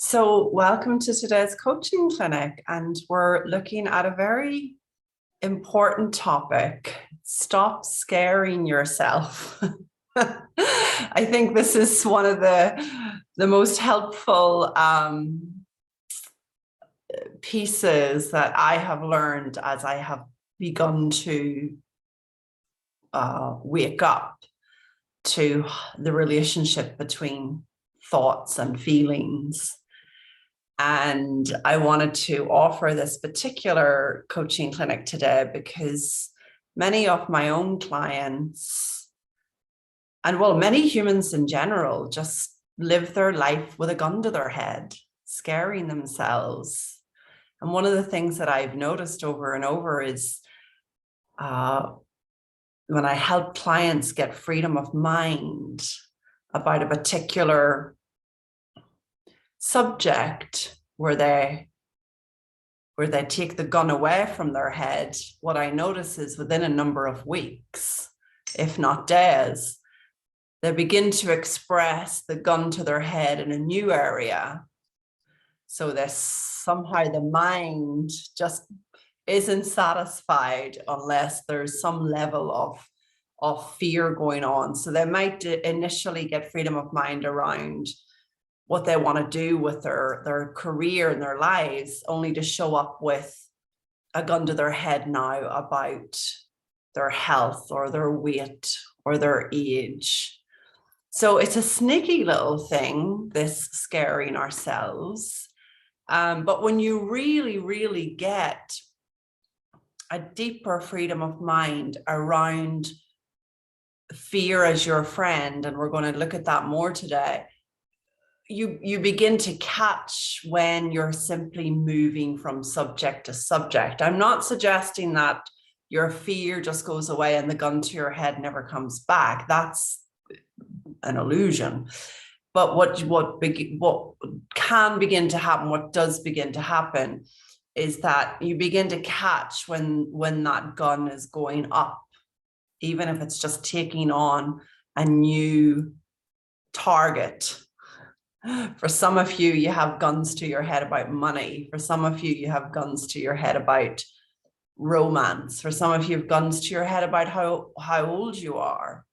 So, welcome to today's coaching clinic, and we're looking at a very important topic. Stop scaring yourself. I think this is one of the most helpful pieces that I have learned as I have begun to wake up to the relationship between thoughts and feelings. And I wanted to offer this particular coaching clinic today because many of my own clients, and well, many humans in general, just live their life with a gun to their head, scaring themselves. And one of the things that I've noticed over and over is when I help clients get freedom of mind about a particular subject where they take the gun away from their head, what I notice is within a number of weeks, if not days, they begin to express the gun to their head in a new area. So somehow the mind just isn't satisfied unless there's some level of fear going on. So they might initially get freedom of mind around what they want to do with their career and their lives, only to show up with a gun to their head now about their health or their weight or their age. So it's a sneaky little thing, this scaring ourselves. But when you really, really get a deeper freedom of mind around fear as your friend, and we're going to look at that more today, you begin to catch when you're simply moving from subject to subject. I'm not suggesting that your fear just goes away and the gun to your head never comes back. That's an illusion. But what can begin to happen, what does begin to happen, is that you begin to catch when that gun is going up, even if it's just taking on a new target. For some of you, you have guns to your head about money. For some of you, you have guns to your head about romance. For some of you, you have guns to your head about how old you are.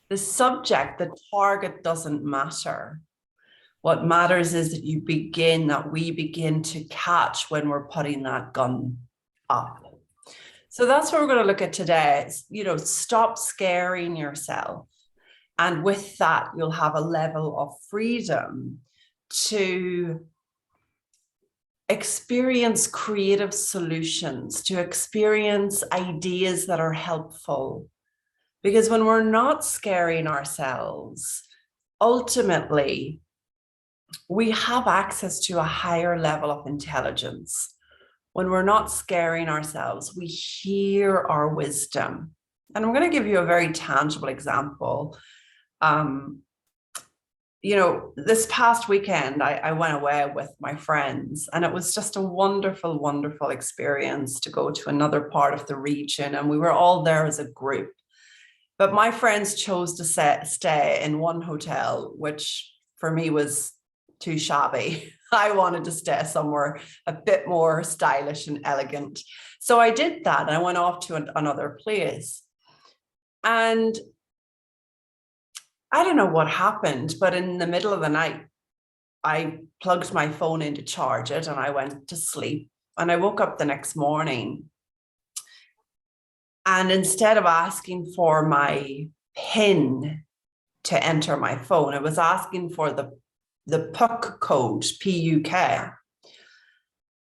The subject, the target doesn't matter. What matters is that we begin to catch when we're putting that gun up. So that's what we're going to look at today. Stop scaring yourself. And with that, you'll have a level of freedom to experience creative solutions, to experience ideas that are helpful. Because when we're not scaring ourselves, ultimately, we have access to a higher level of intelligence. When we're not scaring ourselves, we hear our wisdom. And I'm going to give you a very tangible example. This past weekend, I went away with my friends, and it was just a wonderful, wonderful experience to go to another part of the region. And we were all there as a group. But my friends chose to stay in one hotel, which for me was too shabby. I wanted to stay somewhere a bit more stylish and elegant. So I did that, and I went off to another place. And I don't know what happened, but in the middle of the night, I plugged my phone in to charge it and I went to sleep. And I woke up the next morning. And instead of asking for my PIN to enter my phone, it was asking for the PUK code, PUK.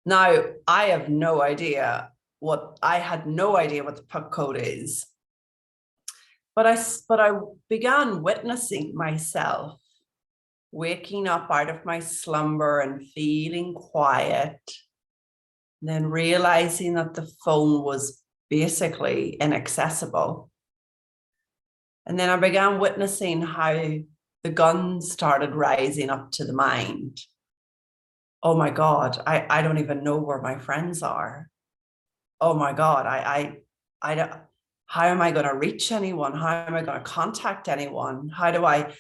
Now, I had no idea what the PUK code is. But I began witnessing myself waking up out of my slumber and feeling quiet, and then realizing that the phone was basically inaccessible. And then I began witnessing how the gun started rising up to the mind. Oh my God, I don't even know where my friends are. Oh my God, I how am I going to reach anyone? How am I going to contact anyone? How do I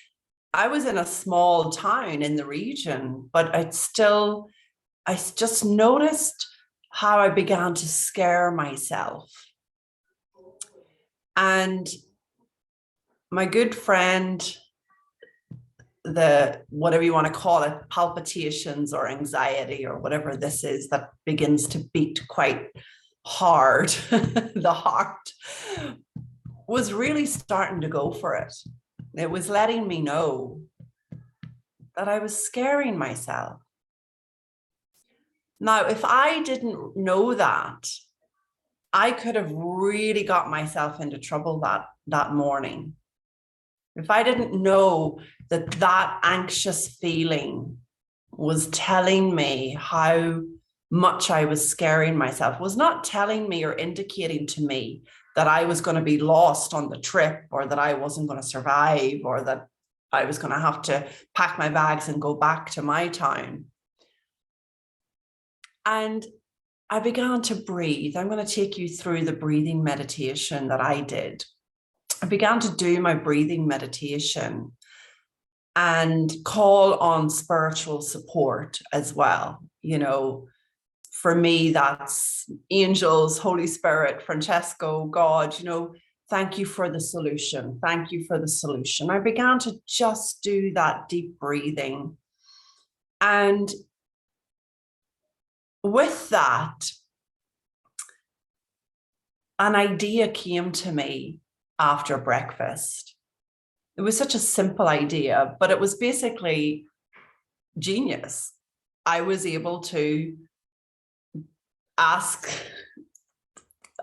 I was in a small town in the region, but I just noticed how I began to scare myself. And my good friend, the whatever you want to call it, palpitations or anxiety or whatever this is that begins to beat quite hard, the heart, was really starting to go for it. It was letting me know that I was scaring myself. Now, if I didn't know that, I could have really got myself into trouble that morning. If I didn't know that that anxious feeling was telling me how much I was scaring myself, was not telling me or indicating to me that I was going to be lost on the trip, or that I wasn't going to survive, or that I was going to have to pack my bags and go back to my town. And I began to breathe. I'm going to take you through the breathing meditation that I did. I began to do my breathing meditation and call on spiritual support as well. You know, for me, that's angels, Holy Spirit, Francesco, God, you know, thank you for the solution. Thank you for the solution. I began to just do that deep breathing. And with that, an idea came to me after breakfast. It was such a simple idea, but it was basically genius. I was able to ask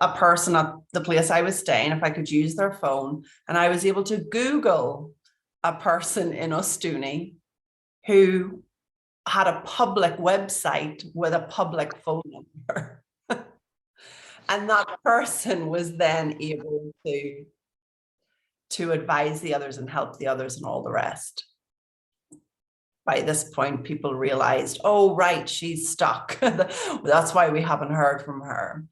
a person at the place I was staying if I could use their phone, and I was able to Google a person in Ostuni who had a public website with a public phone number. And that person was then able to advise the others and help the others and all the rest. By this point, people realized, oh, right, she's stuck. That's why we haven't heard from her.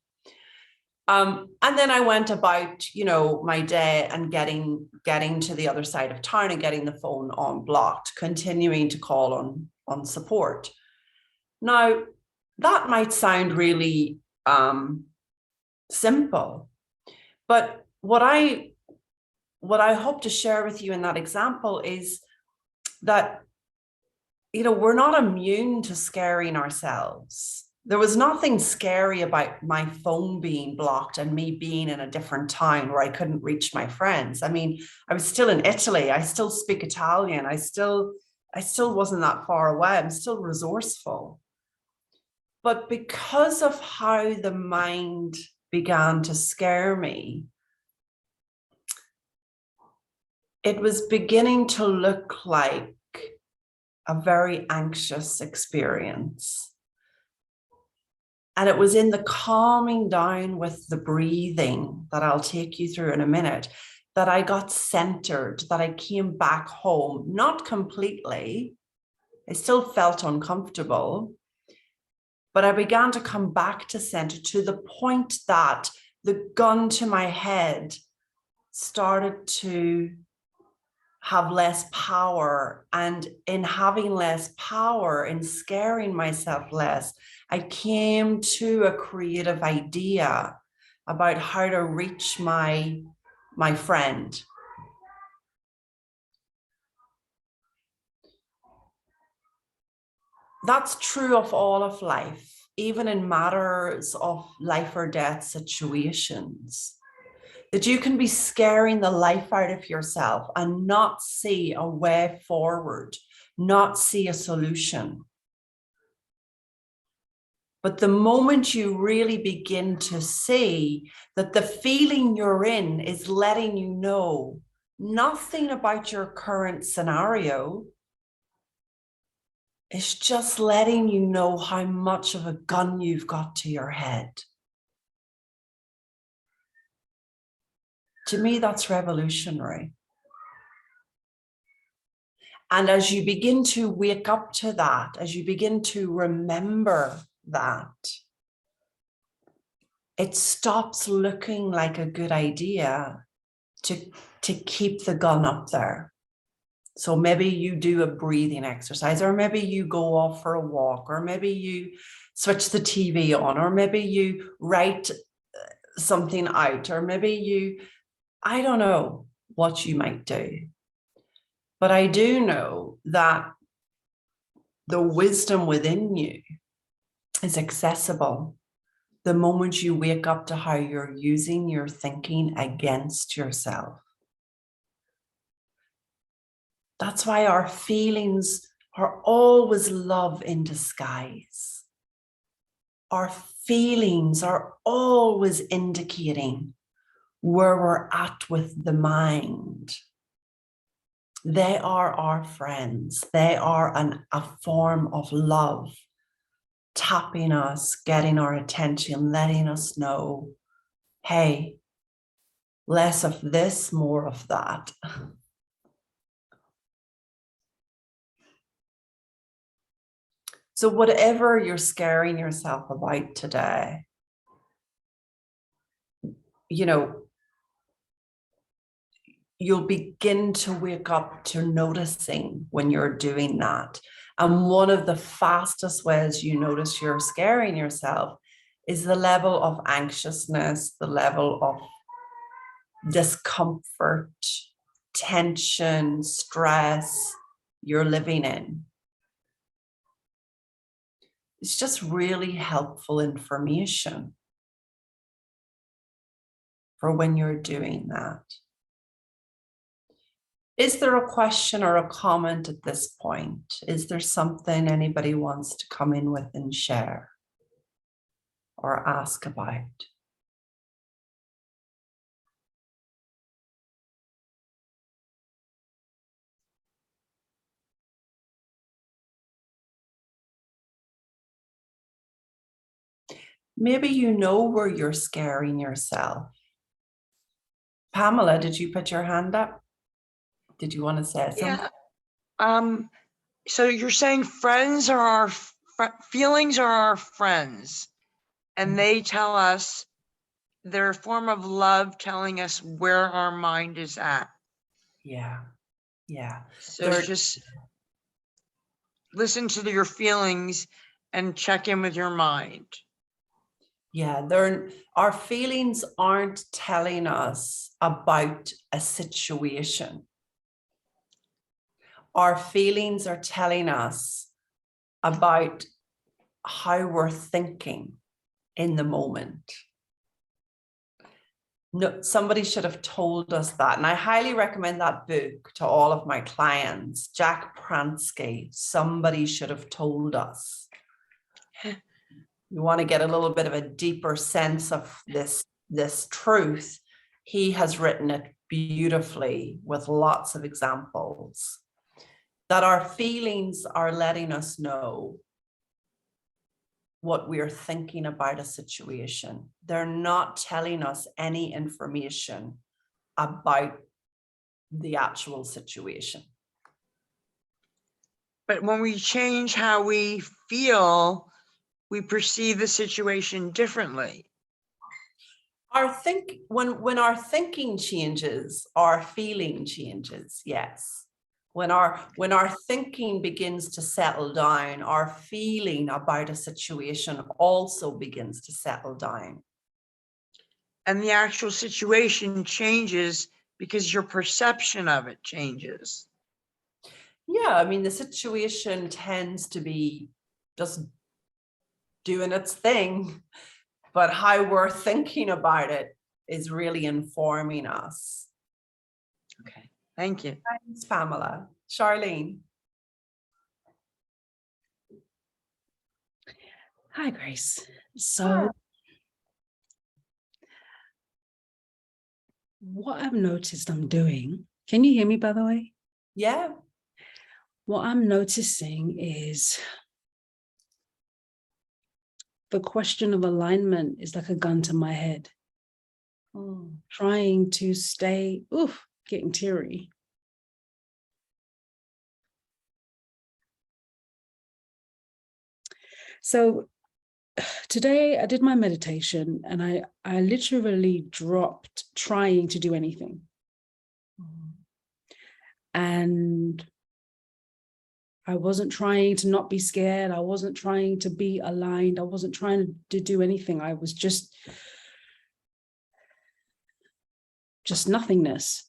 And then I went about, you know, my day and getting to the other side of town and getting the phone unblocked, continuing to call on support. Now, that might sound really simple, but what I hope to share with you in that example is that, you know, we're not immune to scaring ourselves. There was nothing scary about my phone being blocked and me being in a different town where I couldn't reach my friends. I mean, I was still in Italy. I still speak Italian. I still wasn't that far away. I'm still resourceful. But because of how the mind began to scare me, it was beginning to look like a very anxious experience. And it was in the calming down with the breathing that I'll take you through in a minute that I got centered, that I came back home, not completely. I still felt uncomfortable, but I began to come back to center, to the point that the gun to my head started to have less power. And in having less power, in scaring myself less, I came to a creative idea about how to reach my friend. That's true of all of life, even in matters of life or death situations. That you can be scaring the life out of yourself and not see a way forward, not see a solution. But the moment you really begin to see that the feeling you're in is letting you know nothing about your current scenario, it's just letting you know how much of a gun you've got to your head. To me, that's revolutionary. And as you begin to wake up to that, as you begin to remember that, it stops looking like a good idea to keep the gun up there. So maybe you do a breathing exercise, or maybe you go off for a walk, or maybe you switch the TV on, or maybe you write something out, or maybe you, I don't know what you might do. But I do know that the wisdom within you is accessible the moment you wake up to how you're using your thinking against yourself. That's why our feelings are always love in disguise. Our feelings are always indicating where we're at with the mind. They are our friends. They are a form of love, tapping us, getting our attention, letting us know, hey, less of this, more of that. So whatever you're scaring yourself about today, you know, you'll begin to wake up to noticing when you're doing that. And one of the fastest ways you notice you're scaring yourself is the level of anxiousness, the level of discomfort, tension, stress you're living in. It's just really helpful information for when you're doing that. Is there a question or a comment at this point? Is there something anybody wants to come in with and share or ask about? Maybe you know where you're scaring yourself. Pamela, did you put your hand up? Did you want to say something? Yeah. So you're saying friends are our feelings are our friends, and they tell us, they're a form of love telling us where our mind is at. Yeah. So it's just listen to your feelings and check in with your mind. Yeah, our feelings aren't telling us about a situation. Our feelings are telling us about how we're thinking in the moment. No, somebody should have told us that. And I highly recommend that book to all of my clients. Jack Pransky, Somebody Should Have Told Us. You want to get a little bit of a deeper sense of this truth. He has written it beautifully with lots of examples that our feelings are letting us know what we're thinking about a situation. They're not telling us any information about the actual situation. But when we change how we feel, we perceive the situation differently. When our thinking changes, our feeling changes, yes. When our thinking begins to settle down, our feeling about a situation also begins to settle down. And the actual situation changes because your perception of it changes. Yeah, I mean, the situation tends to be just doing its thing, but how we're thinking about it is really informing us. Okay, thank you. Thanks, Pamela. Charlene. Hi, Grace. So what I've noticed I'm doing, can you hear me, by the way? Yeah. What I'm noticing is the question of alignment is like a gun to my head. Trying to stay, getting teary. So today I did my meditation and I literally dropped trying to do anything. And I wasn't trying to not be scared. I wasn't trying to be aligned. I wasn't trying to do anything. I was just nothingness.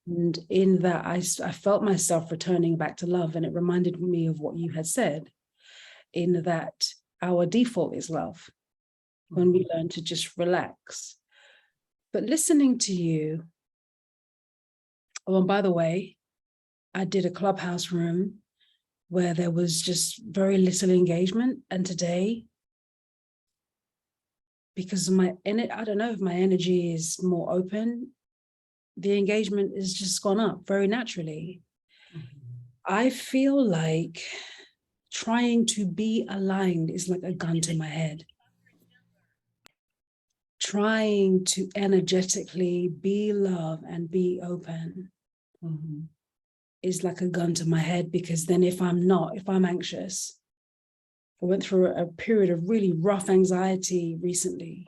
And in that, I felt myself returning back to love. And it reminded me of what you had said, in that our default is love when we learn to just relax. But listening to you, oh, and by the way, I did a clubhouse room where there was just very little engagement. And today, because of I don't know if my energy is more open, the engagement has just gone up very naturally. I feel like trying to be aligned is like a gun to my head. Trying to energetically be love and be open is like a gun to my head, because then if I'm anxious, I went through a period of really rough anxiety recently.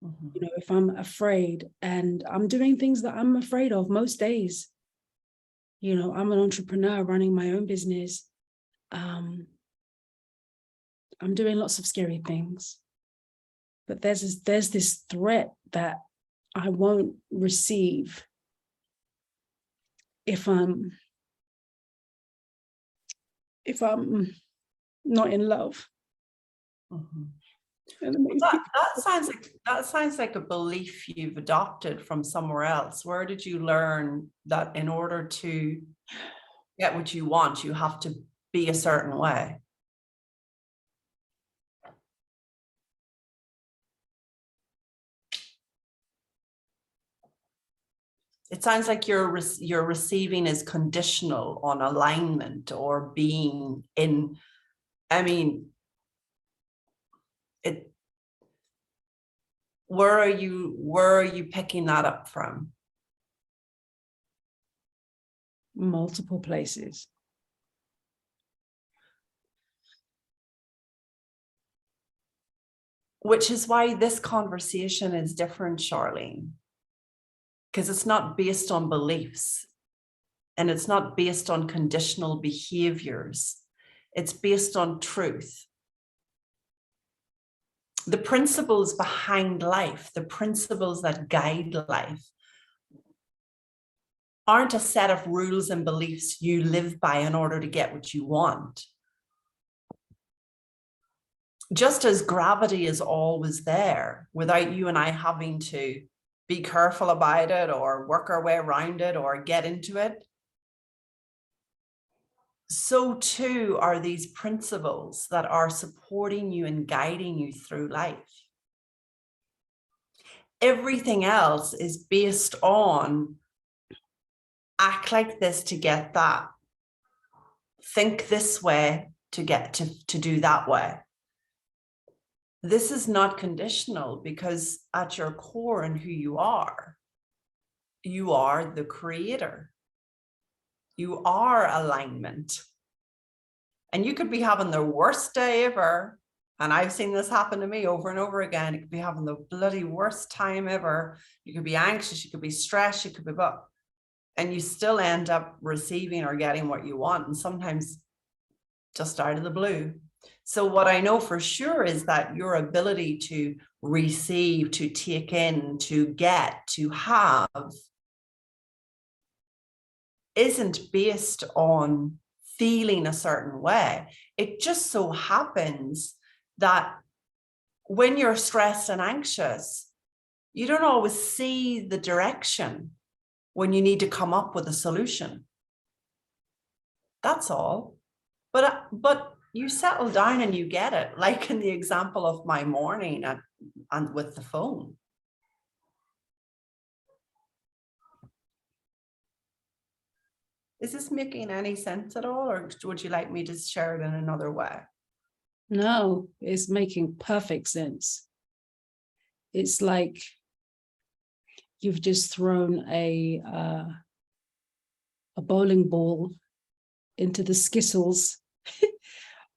You know, if I'm afraid and I'm doing things that I'm afraid of most days, you know, I'm an entrepreneur running my own business. I'm doing lots of scary things, but there's this threat that I won't receive if I'm not in love. That sounds like a belief you've adopted from somewhere else. Where did you learn that in order to get what you want, you have to be a certain way? It sounds like your receiving is conditional on alignment or being in. I mean, where are you picking that up from? Multiple places. Which is why this conversation is different, Charlene, because it's not based on beliefs and it's not based on conditional behaviors. It's based on truth. The principles behind life, the principles that guide life, aren't a set of rules and beliefs you live by in order to get what you want. Just as gravity is always there without you and I having to be careful about it or work our way around it or get into it, so too are these principles that are supporting you and guiding you through life. Everything else is based on act like this to get that. Think this way to get to do that way. This is not conditional, because at your core and who you are the creator. You are alignment. And you could be having the worst day ever. And I've seen this happen to me over and over again. You could be having the bloody worst time ever. You could be anxious, you could be stressed, you could be and you still end up receiving or getting what you want. And sometimes just out of the blue. So what I know for sure is that your ability to receive, to take in, to get, to have isn't based on feeling a certain way. It just so happens that when you're stressed and anxious, you don't always see the direction when you need to come up with a solution. That's all. But you settle down and you get it, like in the example of my morning and with the phone. Is this making any sense at all, or would you like me to share it in another way? No, it's making perfect sense. It's like you've just thrown a bowling ball into the skittles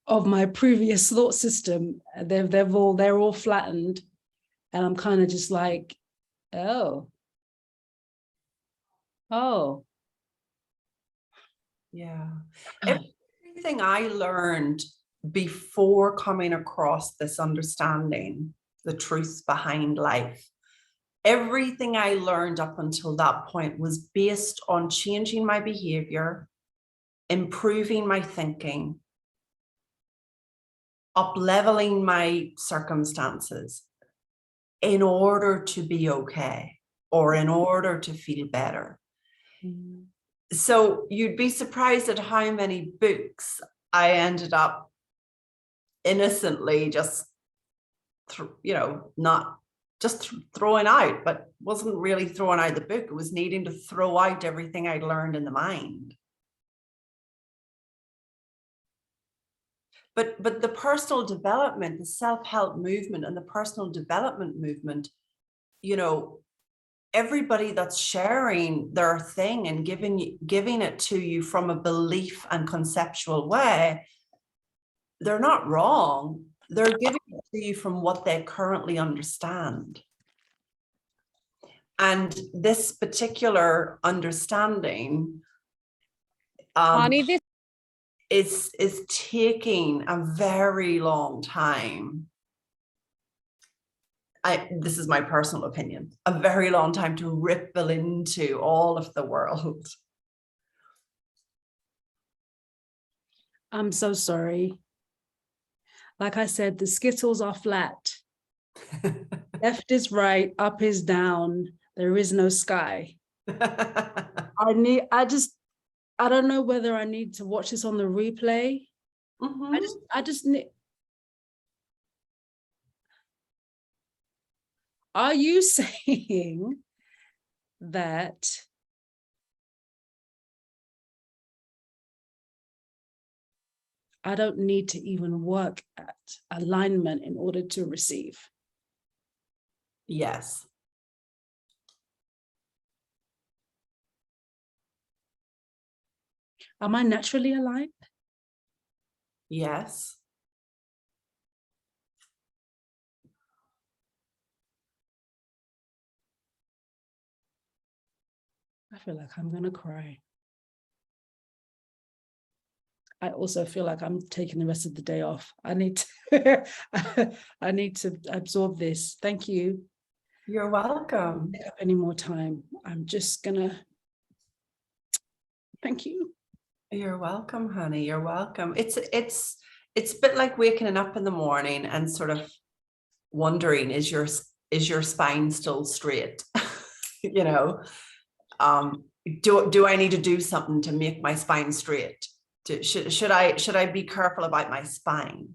of my previous thought system. They're all flattened, and I'm kind of just like, oh, Yeah. Everything I learned before coming across this understanding, the truths behind life, everything I learned up until that point was based on changing my behavior, improving my thinking, up-leveling my circumstances in order to be okay or in order to feel better. Mm. So you'd be surprised at how many books I ended up innocently just, not just throwing out, but wasn't really throwing out the book. It was needing to throw out everything I'd learned in the mind. But the personal development, the self-help movement and the personal development movement, everybody that's sharing their thing and giving it to you from a belief and conceptual way, they're not wrong. They're giving it to you from what they currently understand. And this particular understanding Honey, this is taking a very long time. This is my personal opinion, a very long time to ripple into all of the world. I'm so sorry. Like I said, the Skittles are flat. Left is right, up is down. There is no sky. I don't know whether I need to watch this on the replay. Mhm. I just need. Are you saying that I don't need to even work at alignment in order to receive? Yes. Am I naturally aligned? Yes. I feel like I'm going to cry. I also feel like I'm taking the rest of the day off. I need to, I need to absorb this. Thank you. You're welcome. Take up any more time. I'm just gonna, thank you. You're welcome, honey. You're welcome. It's a bit like waking up in the morning and sort of wondering, is your spine still straight? Do I need to do something to make my spine straight? Should I be careful about my spine?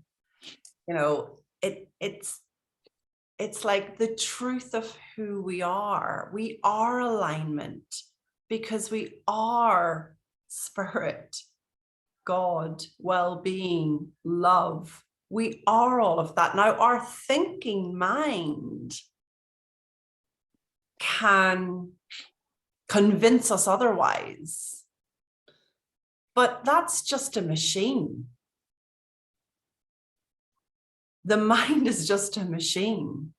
It's like the truth of who we are. We are alignment because we are spirit, God, well-being, love. We are all of that. Now, our thinking mind can convince us otherwise, but that's just a machine. The mind is just a machine.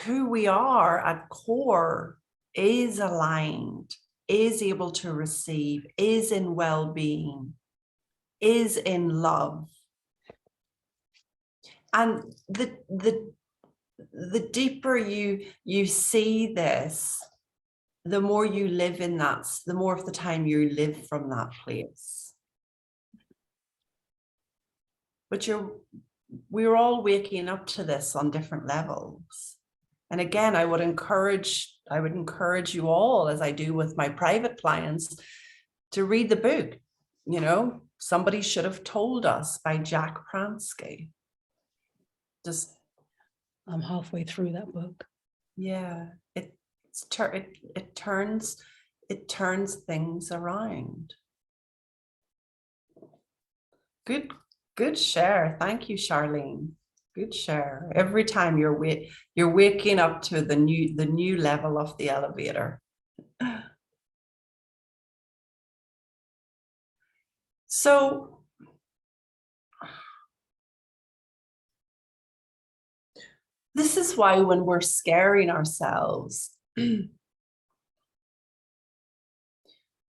Who we are at core is aligned, is able to receive, is in well-being, is in love. And the deeper you see this, the more you live in that, the more of the time you live from that place. But we're all waking up to this on different levels. And again, I would encourage you all, as I do with my private clients, to read the book. Somebody Should Have Told Us by Jack Pransky. I'm halfway through that book. Yeah, it turns things around. Good share. Thank you, Charlene. Good share. Every time you're waking up to the new level of the elevator. So this is why when we're scaring ourselves,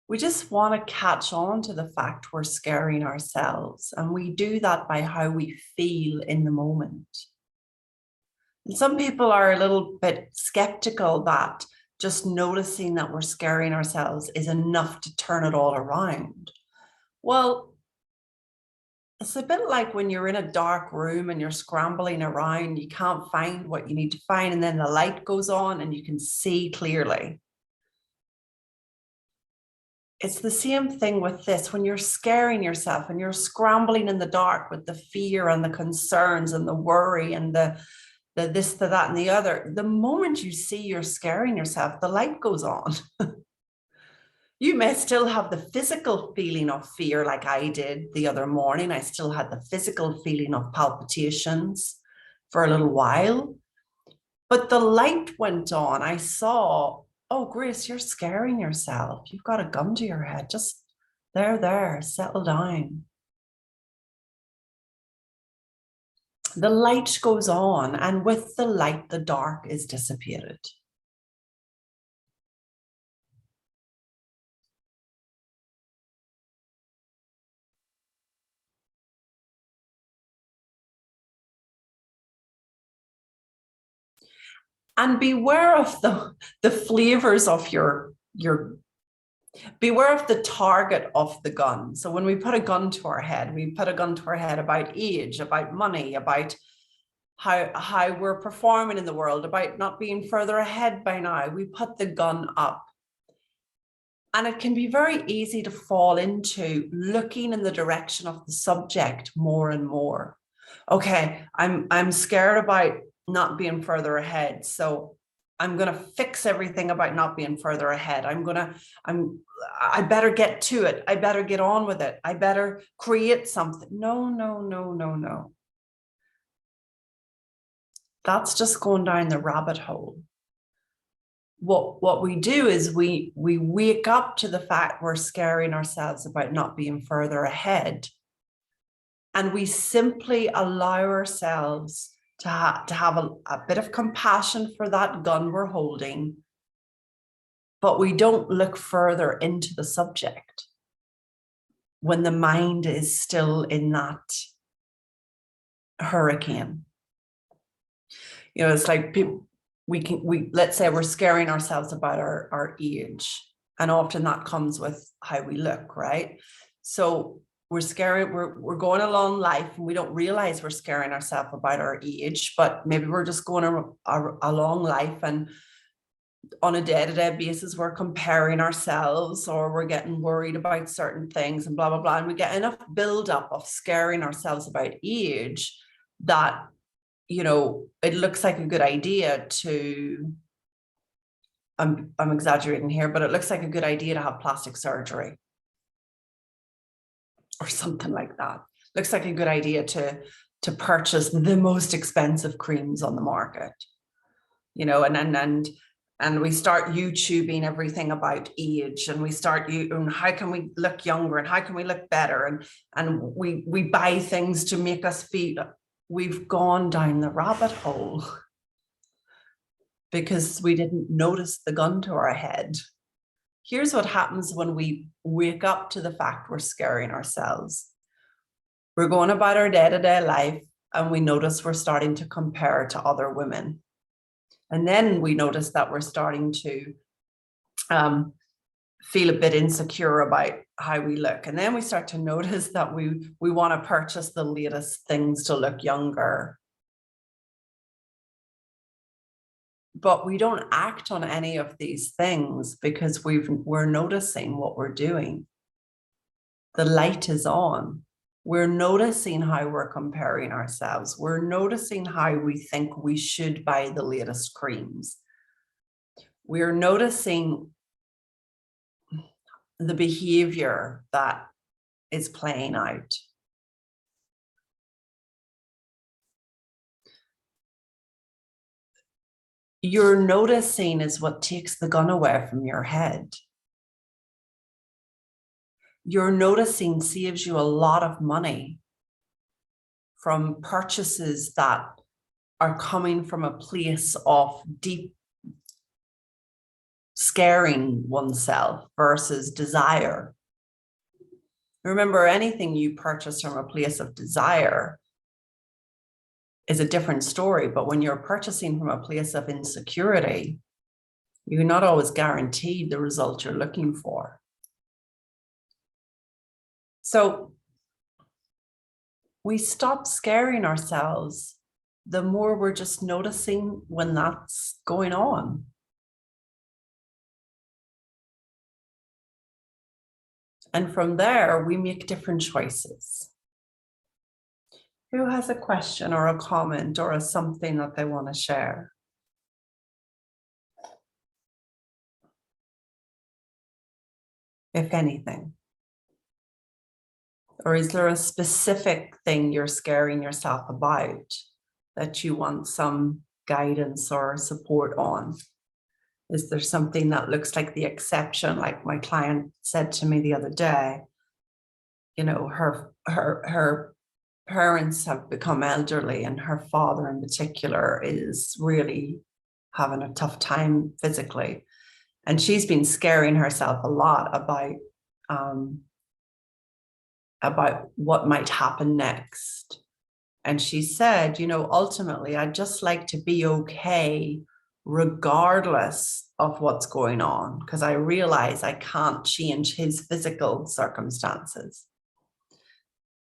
we just want to catch on to the fact we're scaring ourselves. And we do that by how we feel in the moment. And some people are a little bit skeptical that just noticing that we're scaring ourselves is enough to turn it all around. Well, it's a bit like when you're in a dark room and you're scrambling around, you can't find what you need to find, and then the light goes on and you can see clearly. It's the same thing with this. When you're scaring yourself and you're scrambling in the dark with the fear and the concerns and the worry and the this, the that, and the other, the moment you see you're scaring yourself, the light goes on. You may still have the physical feeling of fear like I did the other morning. I still had the physical feeling of palpitations for a little while, but the light went on. I saw, oh, Grace, you're scaring yourself. You've got a gun to your head. Just there, settle down. The light goes on, and with the light, the dark is dissipated. And beware of the flavors of your beware of the target of the gun. So when we put a gun to our head, we put a gun to our head about age, about money, about how we're performing in the world, about not being further ahead by now. We put the gun up. And it can be very easy to fall into looking in the direction of the subject more and more. Okay, I'm scared about not being further ahead. So I'm going to fix everything about not being further ahead. I better get to it. I better get on with it. I better create something. No. That's just going down the rabbit hole. What we do is we wake up to the fact we're scaring ourselves about not being further ahead. And we simply allow ourselves to have a bit of compassion for that gun we're holding, but we don't look further into the subject when the mind is still in that hurricane. You know, it's like people, let's say we're scaring ourselves about our age, and often that comes with how we look, right? So we're going along life and we don't realize we're scaring ourselves about our age, but maybe we're just going along life, and on a day-to-day basis we're comparing ourselves, or we're getting worried about certain things and blah blah blah, and we get enough buildup of scaring ourselves about age that, you know, it looks like a good idea to, I'm exaggerating here, but it looks like a good idea to have plastic surgery or something like that. Looks like a good idea to purchase the most expensive creams on the market, you know, and we start YouTubing everything about age, and we start and how can we look younger and how can we look better, and we buy things to make us feel. We've gone down the rabbit hole because we didn't notice the gun to our head. Here's what happens when we wake up to the fact we're scaring ourselves. We're going about our day-to-day life and we notice we're starting to compare to other women. And then we notice that we're starting to feel a bit insecure about how we look. And then we start to notice that we want to purchase the latest things to look younger. But we don't act on any of these things because we're noticing what we're doing. The light is on. We're noticing how we're comparing ourselves. We're noticing how we think we should buy the latest creams. We're noticing the behavior that is playing out. Your noticing is what takes the gun away from your head. Your noticing saves you a lot of money from purchases that are coming from a place of deep scaring oneself versus desire. Remember, anything you purchase from a place of desire is a different story. But when you're purchasing from a place of insecurity, you're not always guaranteed the result you're looking for. So we stop scaring ourselves the more we're just noticing when that's going on. And from there, we make different choices. Who has a question or a comment or a something that they want to share? If anything. Or is there a specific thing you're scaring yourself about that you want some guidance or support on? Is there something that looks like the exception? Like my client said to me the other day, you know, her parents have become elderly, and her father in particular is really having a tough time physically. And she's been scaring herself a lot about what might happen next. And she said, you know, ultimately, I'd just like to be okay regardless of what's going on, because I realize I can't change his physical circumstances.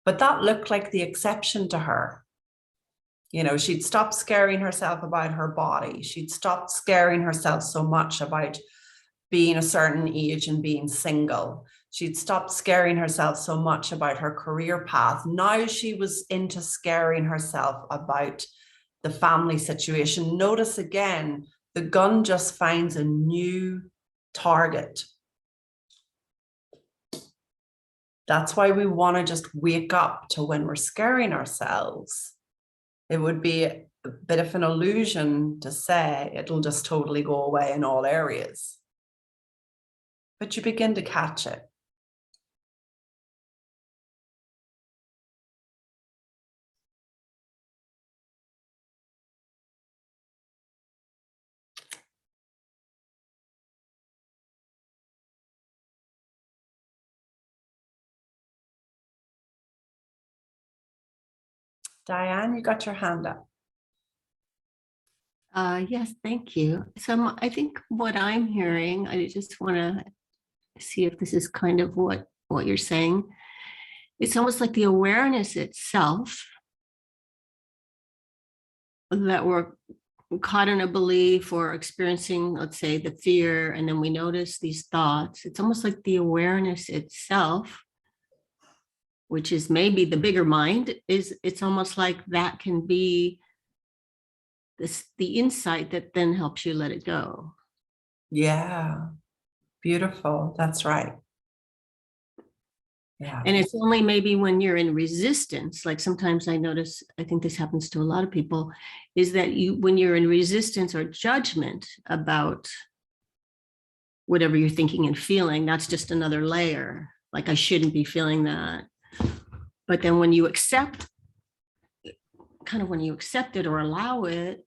But that looked like the exception to her. You know, she'd stopped scaring herself about her body. She'd stopped scaring herself so much about being a certain age and being single. She'd stopped scaring herself so much about her career path. Now she was into scaring herself about the family situation. Notice again, the gun just finds a new target. That's why we want to just wake up to when we're scaring ourselves. It would be a bit of an illusion to say it'll just totally go away in all areas. But you begin to catch it. Diane, you got your hand up. Yes, thank you. So I think what I'm hearing, I just want to see if this is kind of what you're saying. It's almost like the awareness itself that we're caught in a belief or experiencing, let's say, the fear, and then we notice these thoughts. It's almost like the awareness itself, which is maybe the bigger mind, it's almost like that can be the insight that then helps you let it go. Yeah, beautiful. That's right. Yeah. And it's only maybe when you're in resistance, like sometimes I notice, I think this happens to a lot of people, is that when you're in resistance or judgment about whatever you're thinking and feeling, that's just another layer. Like, I shouldn't be feeling that. But then when you accept, when you accept it or allow it,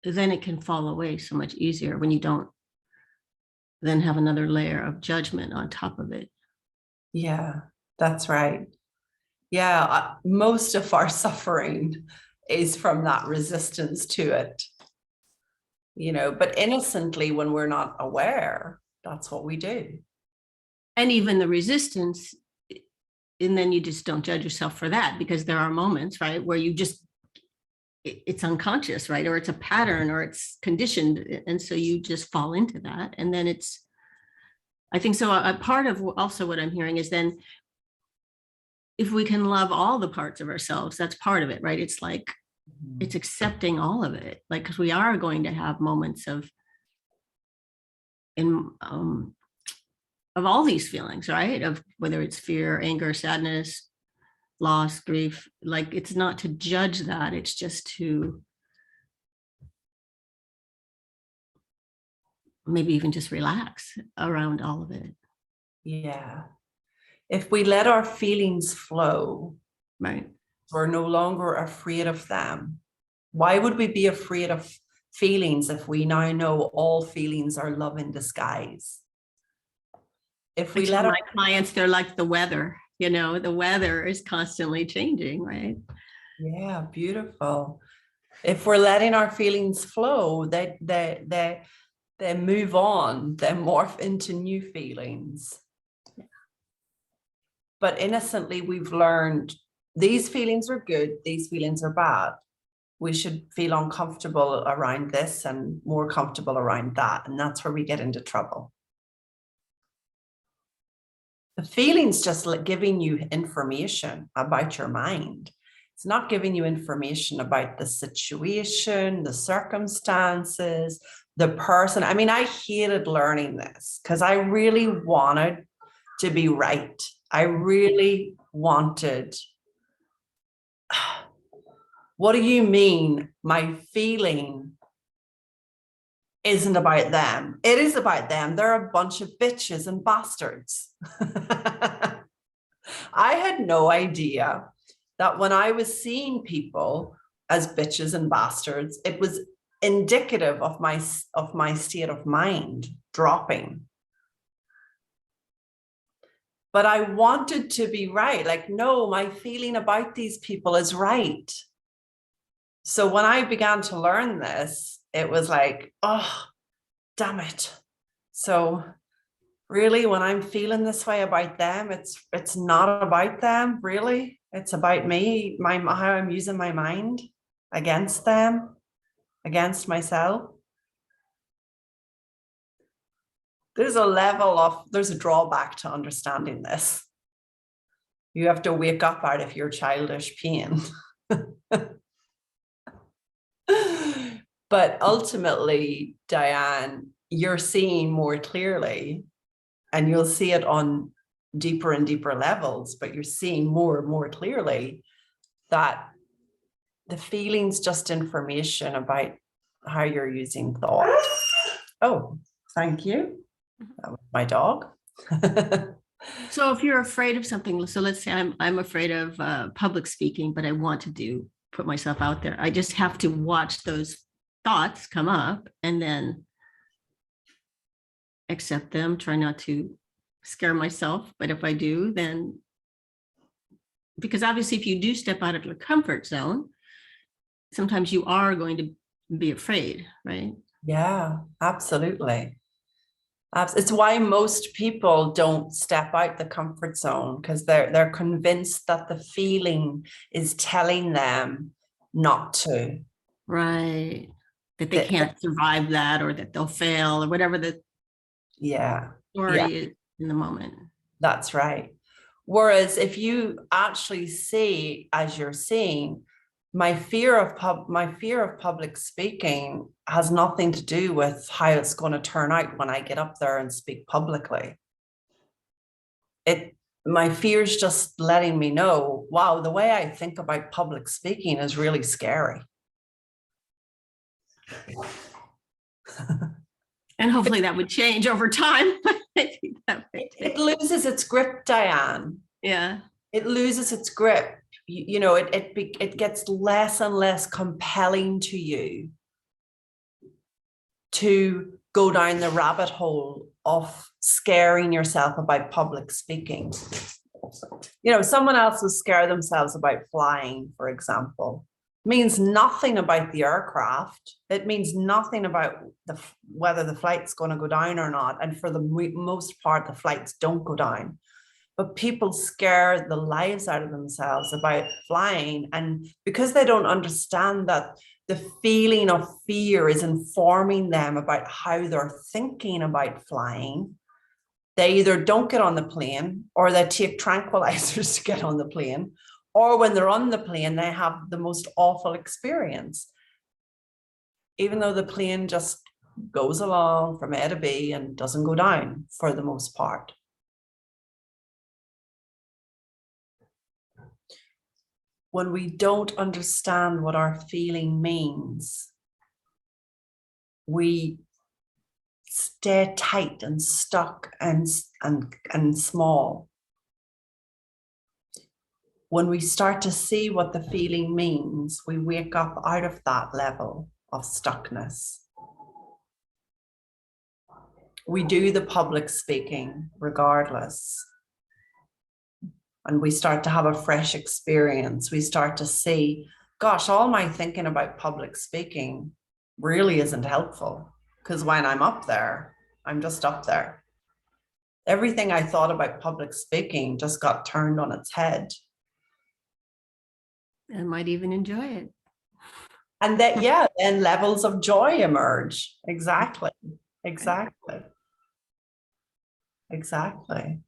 then it can fall away so much easier when you don't then have another layer of judgment on top of it. Yeah, that's right. Yeah, most of our suffering is from that resistance to it, you know, but innocently, when we're not aware, that's what we do. And even the resistance, and then you just don't judge yourself for that, because there are moments, right, where you just, it's unconscious, right? Or it's a pattern, or it's conditioned. And so you just fall into that. And then it's, I think so a part of also what I'm hearing is then, if we can love all the parts of ourselves, that's part of it, right? It's like, it's accepting all of it. Like, because we are going to have moments of all these feelings, right? Of whether it's fear, anger, sadness, loss, grief. Like, it's not to judge that, it's just to maybe even just relax around all of it. Yeah. If we let our feelings flow, right, we're no longer afraid of them. Why would we be afraid of feelings if we now know all feelings are love in disguise? If I we tell let my clients, they're like the weather, you know, the weather is constantly changing, right? yeah, beautiful. If we're letting our feelings flow, they move on, they morph into new feelings. But innocently, we've learned these feelings are good, these feelings are bad. We should feel uncomfortable around this and more comfortable around that. And that's where we get into trouble. The feeling's just like giving you information about your mind. It's not giving you information about the situation, the circumstances, the person. I mean, I hated learning this because I really wanted to be right. I really wanted. What do you mean my feeling isn't about them? It is about them. They're a bunch of bitches and bastards. I had no idea that when I was seeing people as bitches and bastards, it was indicative of my state of mind dropping. But I wanted to be right. Like, no, my feeling about these people is right. So when I began to learn this, it was like, oh, damn it. So really, when I'm feeling this way about them, it's not about them, really. It's about me, how I'm using my mind against them, against myself. There's a drawback to understanding this. You have to wake up out of your childish pain. But ultimately, Diane, you're seeing more clearly, and you'll see it on deeper and deeper levels, but you're seeing more and more clearly that the feeling's just information about how you're using thought. Oh, thank you. That was my dog. So if you're afraid of something, so let's say I'm afraid of public speaking, but I want to put myself out there. I just have to watch those thoughts come up and then accept them, try not to scare myself. But if I do, then, because obviously if you do step out of your comfort zone, sometimes you are going to be afraid, right? Yeah, absolutely. It's why most people don't step out the comfort zone, because they're convinced that the feeling is telling them not to. Right. That they can't survive that, or that they'll fail, or whatever the story is in the moment. That's right. Whereas if you actually see, as you're seeing, my fear of public speaking has nothing to do with how it's going to turn out when I get up there and speak publicly. My fear is just letting me know, wow, the way I think about public speaking is really scary. And hopefully that would change over time. It loses its grip, Diane. Yeah. It loses its grip. You know, it gets less and less compelling to you to go down the rabbit hole of scaring yourself about public speaking. You know, someone else will scare themselves about flying, for example. It means nothing about the aircraft. It means nothing about whether the flight's going to go down or not. And for the most part, the flights don't go down. But people scare the lives out of themselves about flying. And because they don't understand that the feeling of fear is informing them about how they're thinking about flying, they either don't get on the plane, or they take tranquilizers to get on the plane, or when they're on the plane, they have the most awful experience, even though the plane just goes along from A to B and doesn't go down for the most part. When we don't understand what our feeling means, we stay tight and stuck and small. When we start to see what the feeling means, we wake up out of that level of stuckness. We do the public speaking regardless. And we start to have a fresh experience. We start to see, gosh, all my thinking about public speaking really isn't helpful, because when I'm up there, I'm just up there. Everything I thought about public speaking just got turned on its head. I might even enjoy it. And that, yeah, then levels of joy emerge. Exactly. Exactly. Exactly.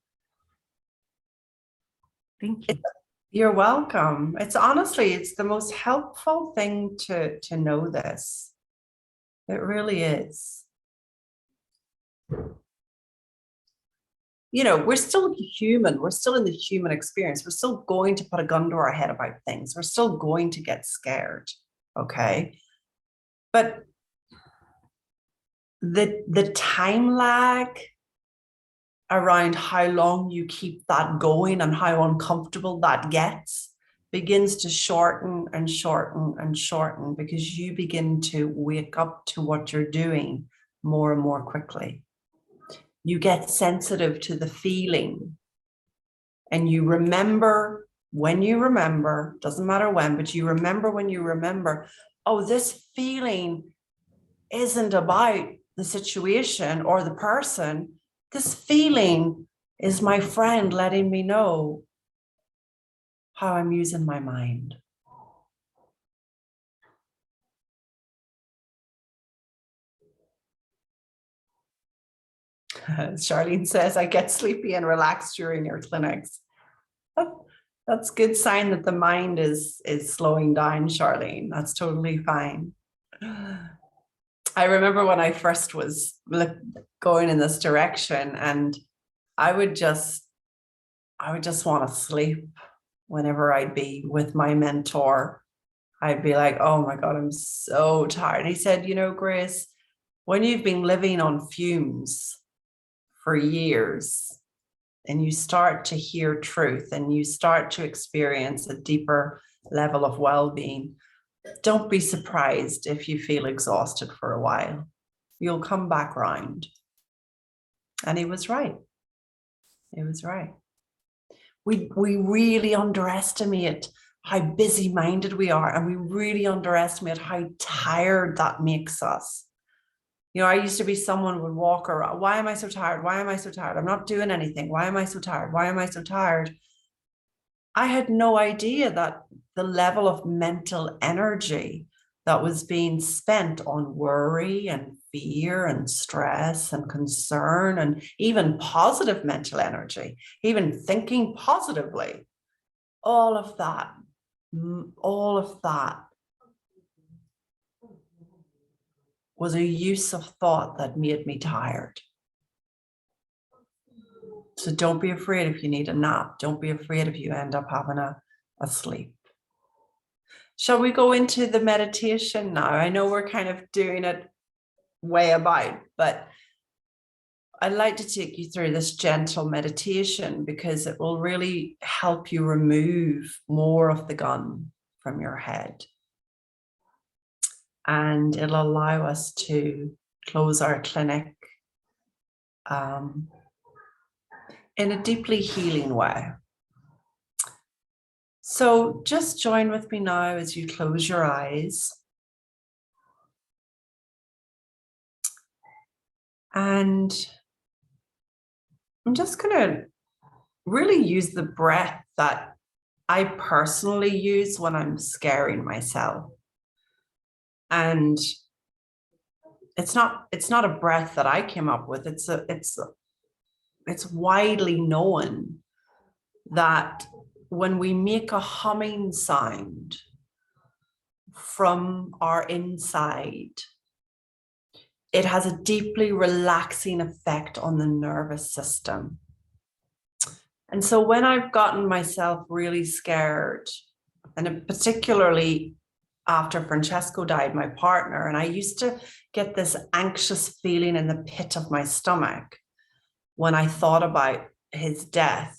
Thank you. You're welcome. It's honestly, it's the most helpful thing to know this. It really is. You know, we're still human. We're still in the human experience. We're still going to put a gun to our head about things. We're still going to get scared. Okay. But the time lag around how long you keep that going and how uncomfortable that gets begins to shorten and shorten and shorten, because you begin to wake up to what you're doing more and more quickly. You get sensitive to the feeling, and you remember when you remember, doesn't matter when, but you remember when you remember, oh, this feeling isn't about the situation or the person. This feeling is my friend letting me know how I'm using my mind. Charlene says, I get sleepy and relaxed during your clinics. That's a good sign that the mind is slowing down, Charlene. That's totally fine. I remember when I first was going in this direction, and I would just want to sleep whenever I'd be with my mentor. I'd be like, oh my God, I'm so tired. And he said, you know, Grace, when you've been living on fumes for years and you start to hear truth and you start to experience a deeper level of well-being, don't be surprised if you feel exhausted for a while. You'll come back round. And he was right. He was right. We really underestimate how busy-minded we are, and we really underestimate how tired that makes us. You know, I used to be someone who would walk around, why am I so tired? Why am I so tired? I'm not doing anything. Why am I so tired? Why am I so tired? I had no idea that the level of mental energy that was being spent on worry and fear and stress and concern, and even positive mental energy, even thinking positively, all of that was a use of thought that made me tired. So don't be afraid if you need a nap. Don't be afraid if you end up having a sleep. Shall we go into the meditation now? I know we're kind of doing it way about, but I'd like to take you through this gentle meditation because it will really help you remove more of the gun from your head. And it'll allow us to close our clinic in a deeply healing way. So just join with me now as you close your eyes. And I'm just going to really use the breath that I personally use when I'm scaring myself. And it's not a breath that I came up with. It's widely known that when we make a humming sound from our inside, it has a deeply relaxing effect on the nervous system. And so when I've gotten myself really scared, and particularly after Francesco died, my partner, and I used to get this anxious feeling in the pit of my stomach when I thought about his death.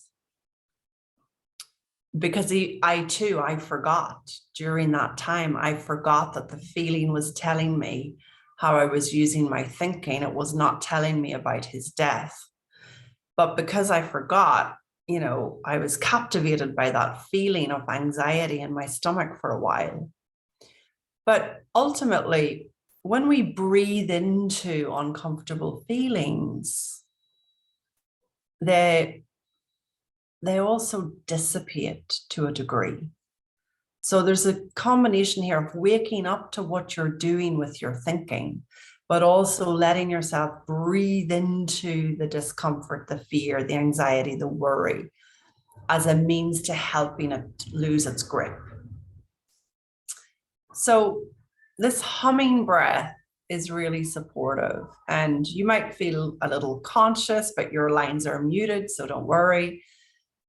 because I forgot during that time, I forgot that the feeling was telling me how I was using my thinking. It was not telling me about his death. But because I forgot, I was captivated by that feeling of anxiety in my stomach for a while. But ultimately, when we breathe into uncomfortable feelings, they also dissipate to a degree. So there's a combination here of waking up to what you're doing with your thinking, but also letting yourself breathe into the discomfort, the fear, the anxiety, the worry, as a means to helping it lose its grip. So this humming breath is really supportive, and you might feel a little conscious, but your lines are muted, so don't worry.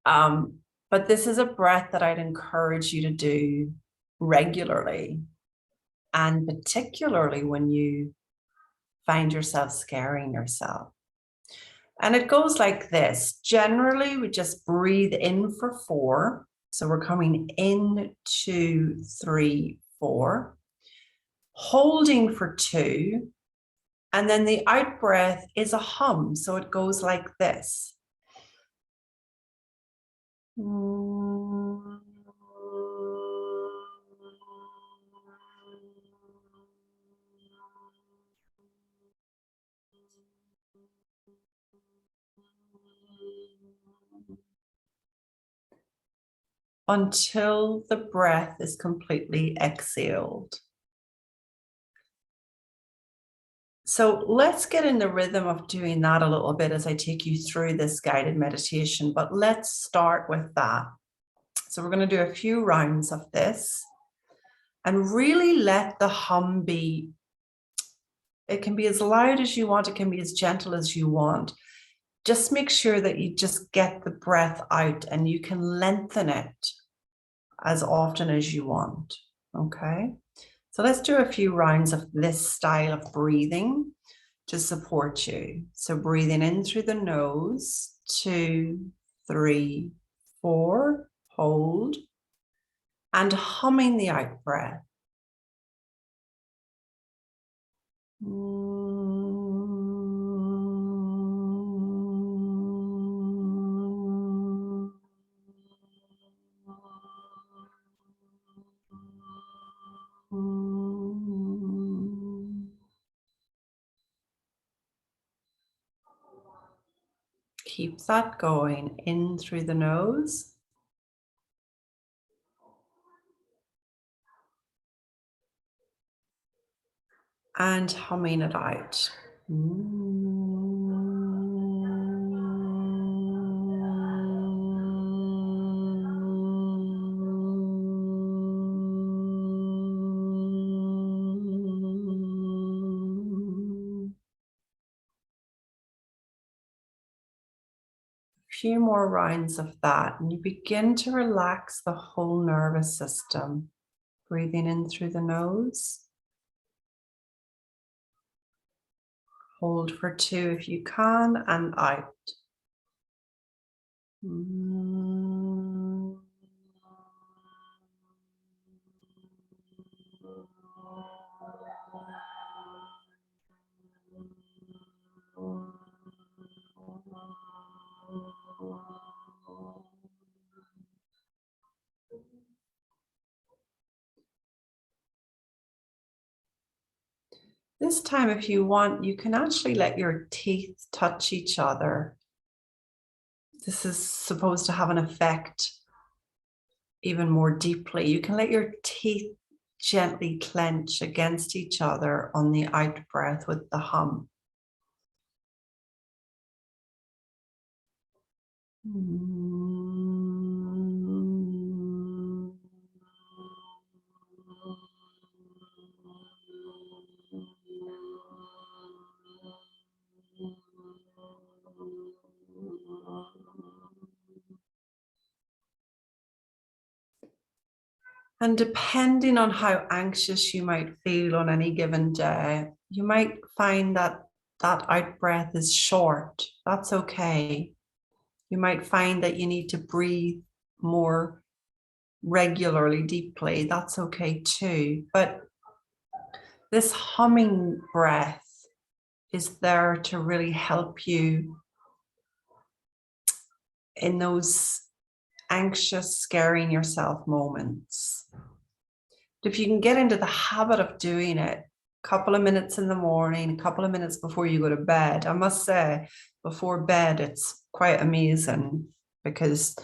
But this is a breath that I'd encourage you to do regularly, and particularly when you find yourself scaring yourself. And it goes like this. Generally, we just breathe in for 4. So we're coming in, 2, 3, 4, holding for 2. And then the out breath is a hum. So it goes like this. Until the breath is completely exhaled. So let's get in the rhythm of doing that a little bit as I take you through this guided meditation, but let's start with that. So we're going to do a few rounds of this and really let the hum be, it can be as loud as you want, it can be as gentle as you want. Just make sure that you just get the breath out and you can lengthen it as often as you want, okay? So let's do a few rounds of this style of breathing to support you. So breathing in through the nose, 2, 3, 4, hold, and humming the out breath. Keep that going in through the nose. And humming it out. Few more rounds of that, and you begin to relax the whole nervous system. Breathing in through the nose. Hold for 2 if you can, and out. This time, if you want, you can actually let your teeth touch each other. This is supposed to have an effect even more deeply. You can let your teeth gently clench against each other on the out breath with the hum. And depending on how anxious you might feel on any given day, you might find that that out breath is short. That's okay. You might find that you need to breathe more regularly, deeply, that's okay too. But this humming breath is there to really help you in those anxious, scaring yourself moments. If you can get into the habit of doing it, a couple of minutes in the morning, a couple of minutes before you go to bed, I must say, before bed, it's quite amazing because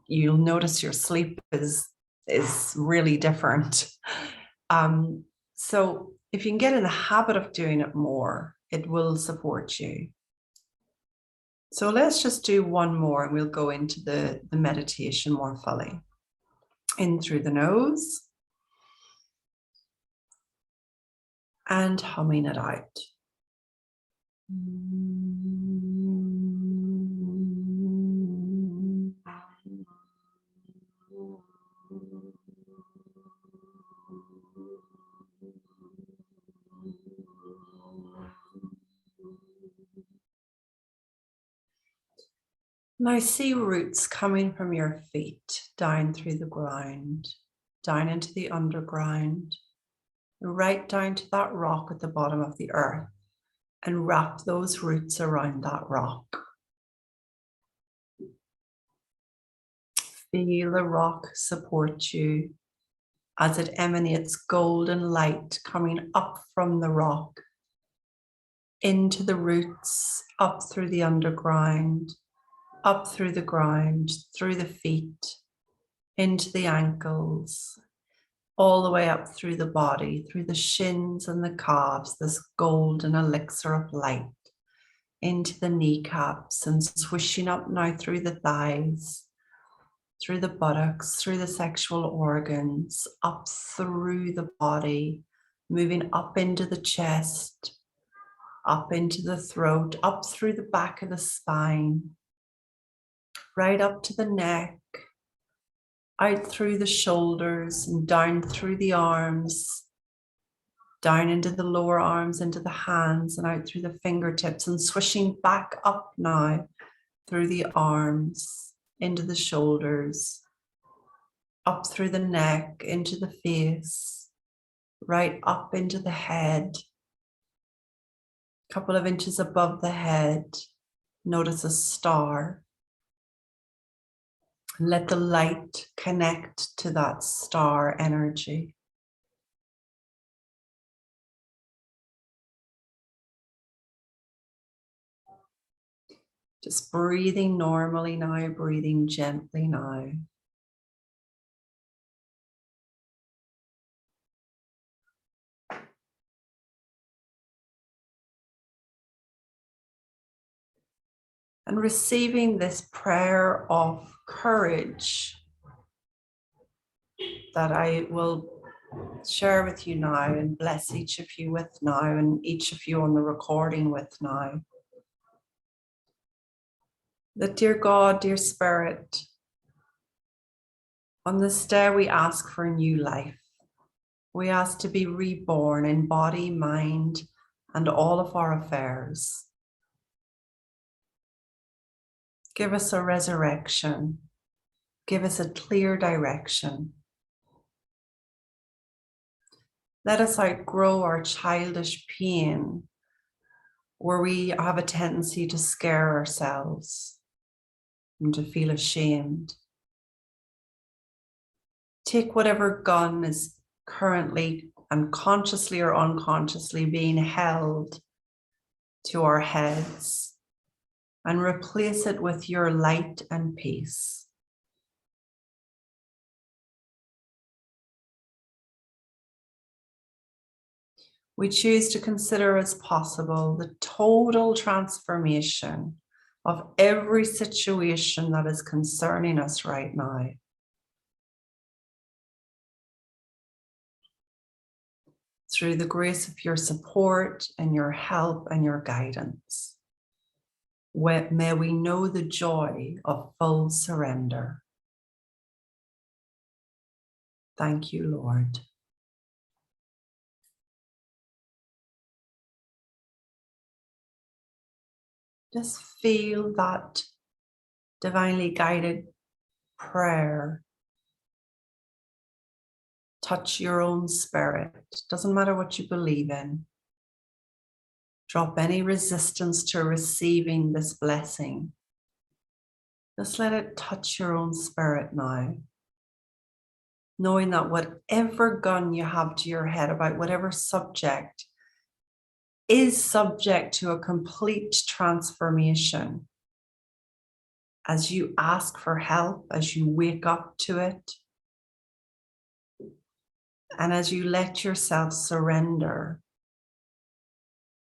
you'll notice your sleep is really different. So if you can get in the habit of doing it more, it will support you. So let's just do one more and we'll go into the meditation more fully. In through the nose and humming it out. Now see roots coming from your feet down through the ground, down into the underground, right down to that rock at the bottom of the earth, and wrap those roots around that rock. Feel the rock support you as it emanates golden light coming up from the rock, into the roots, up through the underground, up through the ground, through the feet, into the ankles, all the way up through the body, through the shins and the calves, this golden elixir of light, into the kneecaps and swishing up now through the thighs, through the buttocks, through the sexual organs, up through the body, moving up into the chest, up into the throat, up through the back of the spine, right up to the neck, out through the shoulders and down through the arms, down into the lower arms, into the hands and out through the fingertips and swishing back up now through the arms, into the shoulders, up through the neck, into the face, right up into the head. A couple of inches above the head, notice a star. Let the light connect to that star energy. Just breathing normally now, breathing gently now. And receiving this prayer of courage that I will share with you now and bless each of you with now and each of you on the recording with now. That dear God, dear Spirit, on this day we ask for a new life. We ask to be reborn in body, mind, and all of our affairs. Give us a resurrection. Give us a clear direction. Let us outgrow our childish pain, where we have a tendency to scare ourselves and to feel ashamed. Take whatever gun is currently and consciously or unconsciously being held to our heads and replace it with your light and peace. We choose to consider as possible the total transformation of every situation that is concerning us right now. Through the grace of your support and your help and your guidance. May we know the joy of full surrender. Thank you, Lord. Just feel that divinely guided prayer touch your own spirit. Doesn't matter what you believe in. Drop any resistance to receiving this blessing. Just let it touch your own spirit now. Knowing that whatever gun you have to your head about whatever subject is subject to a complete transformation. As you ask for help, as you wake up to it, and as you let yourself surrender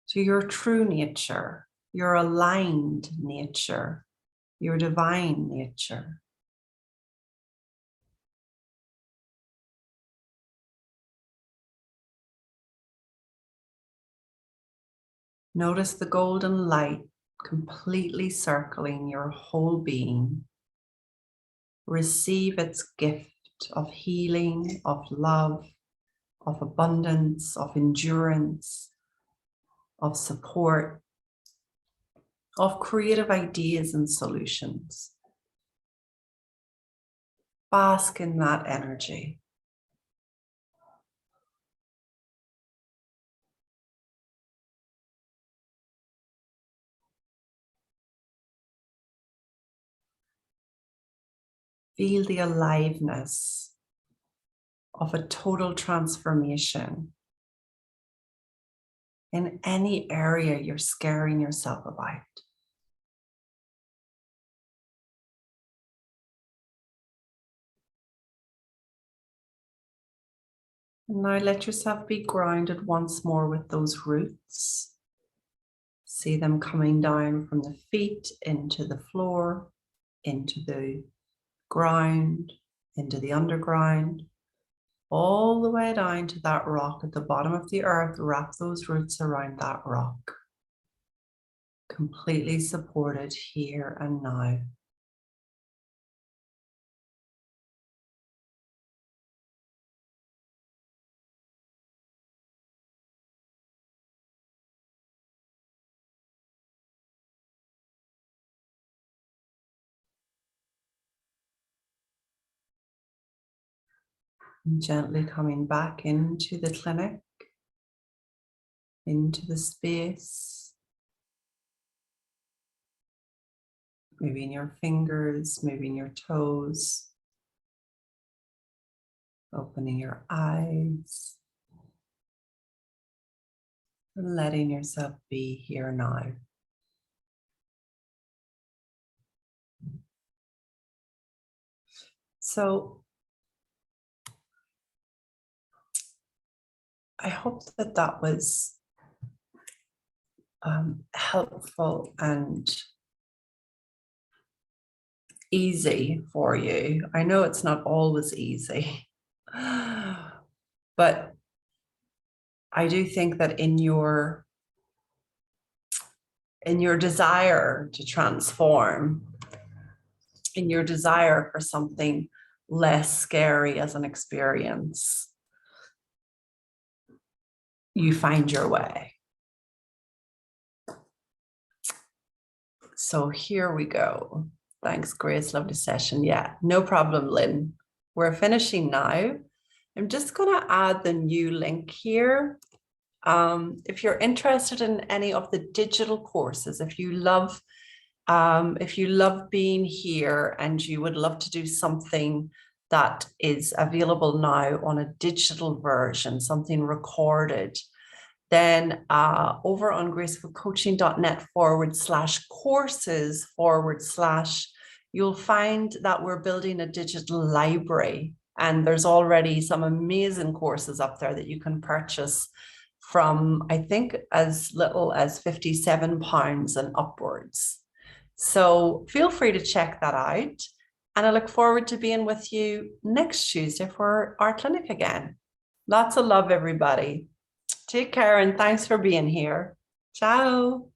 to your true nature, your aligned nature, your divine nature. Notice the golden light completely circling your whole being. Receive its gift of healing, of love, of abundance, of endurance, of support, of creative ideas and solutions. Bask in that energy. Feel the aliveness of a total transformation in any area you're scaring yourself about. And now let yourself be grounded once more with those roots. See them coming down from the feet into the floor, into the ground, into the underground, all the way down to that rock at the bottom of the earth. Wrap those roots around that rock. Completely supported here and now. And gently coming back into the clinic, into the space. Moving your fingers, moving your toes. Opening your eyes. And letting yourself be here now. So I hope that that was helpful and easy for you. I know it's not always easy, but I do think that in your desire to transform, in your desire for something less scary as an experience, you find your way. So here we go. Thanks, Grace. Lovely session. Yeah, no problem, Lynn. We're finishing now. I'm just going to add the new link here. If you're interested in any of the digital courses, if you love being here and you would love to do something that is available now on a digital version, something recorded, then over on gracefulcoaching.net/courses/, you'll find that we're building a digital library, and there's already some amazing courses up there that you can purchase from, I think, as little as £57 and upwards. So feel free to check that out. And I look forward to being with you next Tuesday for our clinic again. Lots of love, everybody. Take care and thanks for being here. Ciao.